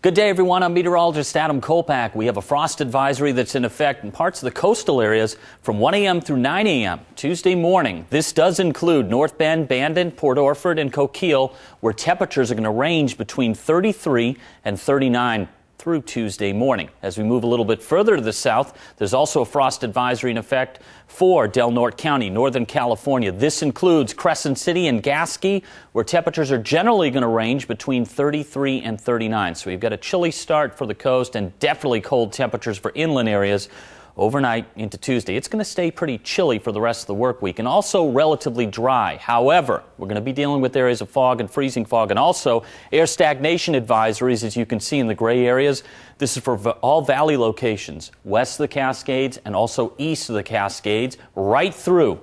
Good day, everyone. I'm meteorologist Adam Kolpak. We have a frost advisory that's in effect in parts of the coastal areas from 1 a.m. through 9 a.m. Tuesday morning. This does include North Bend, Bandon, Port Orford, and Coquille, where temperatures are going to range between 33 and 39 through Tuesday morning. As we move a little bit further to the south, there's also a frost advisory in effect for Del Norte County, Northern California. This includes Crescent City and Gasquet, where temperatures are generally going to range between 33 and 39. So we've got a chilly start for the coast and definitely cold temperatures for inland areas overnight into Tuesday. It's going to stay pretty chilly for the rest of the work week and also relatively dry. However, we're going to be dealing with areas of fog and freezing fog and also air stagnation advisories, as you can see in the gray areas. This is for all valley locations, west of the Cascades and also east of the Cascades, right through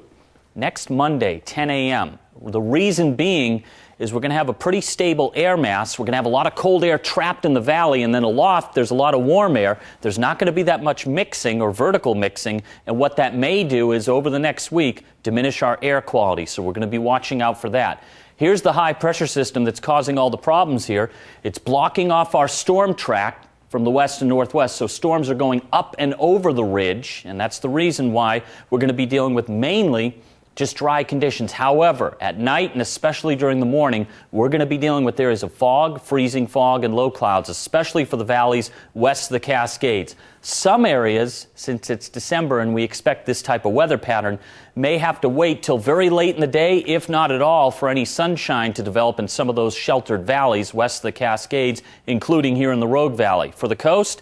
next Monday, 10 a.m. The reason being is we're going to have a pretty stable air mass. We're going to have a lot of cold air trapped in the valley, and then aloft there's a lot of warm air. There's not going to be that much mixing or vertical mixing, and what that may do is over the next week diminish our air quality, so we're going to be watching out for that. Here's the high pressure system that's causing all the problems here. It's blocking off our storm track from the west and northwest, so storms are going up and over the ridge, and that's the reason why we're going to be dealing with mainly just dry conditions. However, at night and especially during the morning, we're going to be dealing with areas of fog, freezing fog, and low clouds, especially for the valleys west of the Cascades. Some areas, since it's December and we expect this type of weather pattern, may have to wait till very late in the day, if not at all, for any sunshine to develop in some of those sheltered valleys west of the Cascades, including here in the Rogue Valley. For the coast,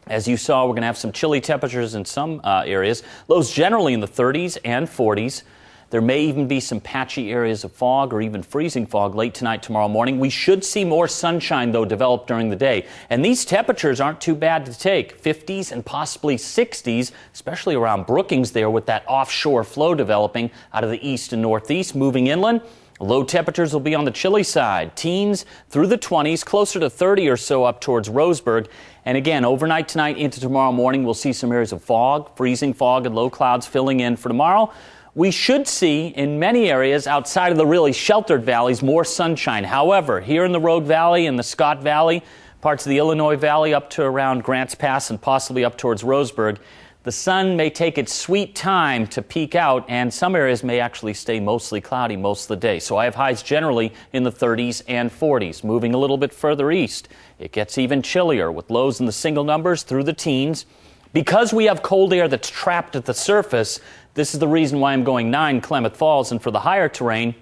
as you saw, we're going to have some chilly temperatures in some areas. Lows generally in the 30s and 40s. There may even be some patchy areas of fog or even freezing fog late tonight, tomorrow morning. We should see more sunshine, though, develop during the day. And these temperatures aren't too bad to take. 50s and possibly 60s, especially around Brookings there with that offshore flow developing out of the east and northeast moving inland. Low temperatures will be on the chilly side, teens through the 20s, closer to 30 or so up towards Roseburg. And again, overnight tonight into tomorrow morning, we'll see some areas of fog, freezing fog, and low clouds filling in for tomorrow. We should see in many areas outside of the really sheltered valleys more sunshine. However, here in the Rogue Valley and the Scott Valley, parts of the Illinois Valley up to around Grants Pass and possibly up towards Roseburg, the sun may take its sweet time to peak out, and some areas may actually stay mostly cloudy most of the day. So I have highs generally in the 30s and 40s. Moving a little bit further east, it gets even chillier with lows in the single numbers through the teens. Because we have cold air that's trapped at the surface, this is the reason why I'm going 9 Klamath Falls, and for the higher terrain,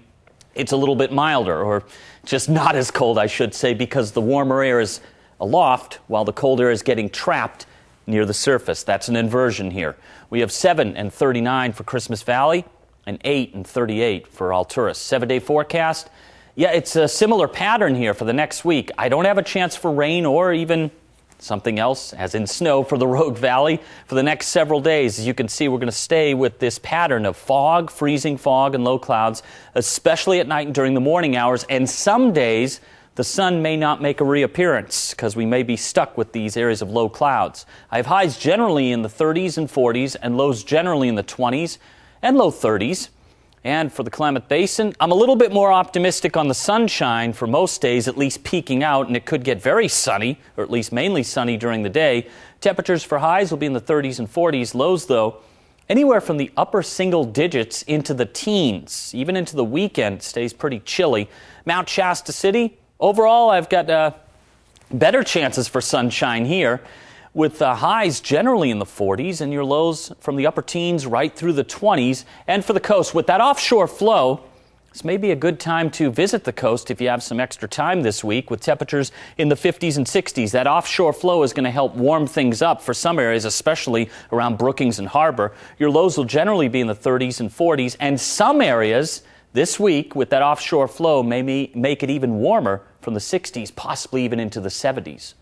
it's a little bit milder, or just not as cold, I should say, because the warmer air is aloft while the cold air is getting trapped near the surface. That's an inversion here. We have 7 and 39 for Christmas Valley and 8 and 38 for Alturas. 7-day forecast. Yeah, it's a similar pattern here for the next week. I don't have a chance for rain or even something else, as in snow, for the Rogue Valley for the next several days. As you can see, we're going to stay with this pattern of fog, freezing fog, and low clouds, especially at night and during the morning hours. And some days, the sun may not make a reappearance because we may be stuck with these areas of low clouds. I have highs generally in the 30s and 40s and lows generally in the 20s and low 30s. And for the Klamath Basin, I'm a little bit more optimistic on the sunshine for most days, at least peaking out, and it could get very sunny, or at least mainly sunny during the day. Temperatures for highs will be in the 30s and 40s. Lows, though, anywhere from the upper single digits into the teens. Even into the weekend, stays pretty chilly. Mount Shasta City, overall, I've got better chances for sunshine here, with highs generally in the 40s and your lows from the upper teens right through the 20s. And for the coast, with that offshore flow, this may be a good time to visit the coast if you have some extra time this week, with temperatures in the 50s and 60s. That offshore flow is going to help warm things up for some areas, especially around Brookings and Harbor. Your lows will generally be in the 30s and 40s, and some areas this week with that offshore flow may make it even warmer from the 60s, possibly even into the 70s.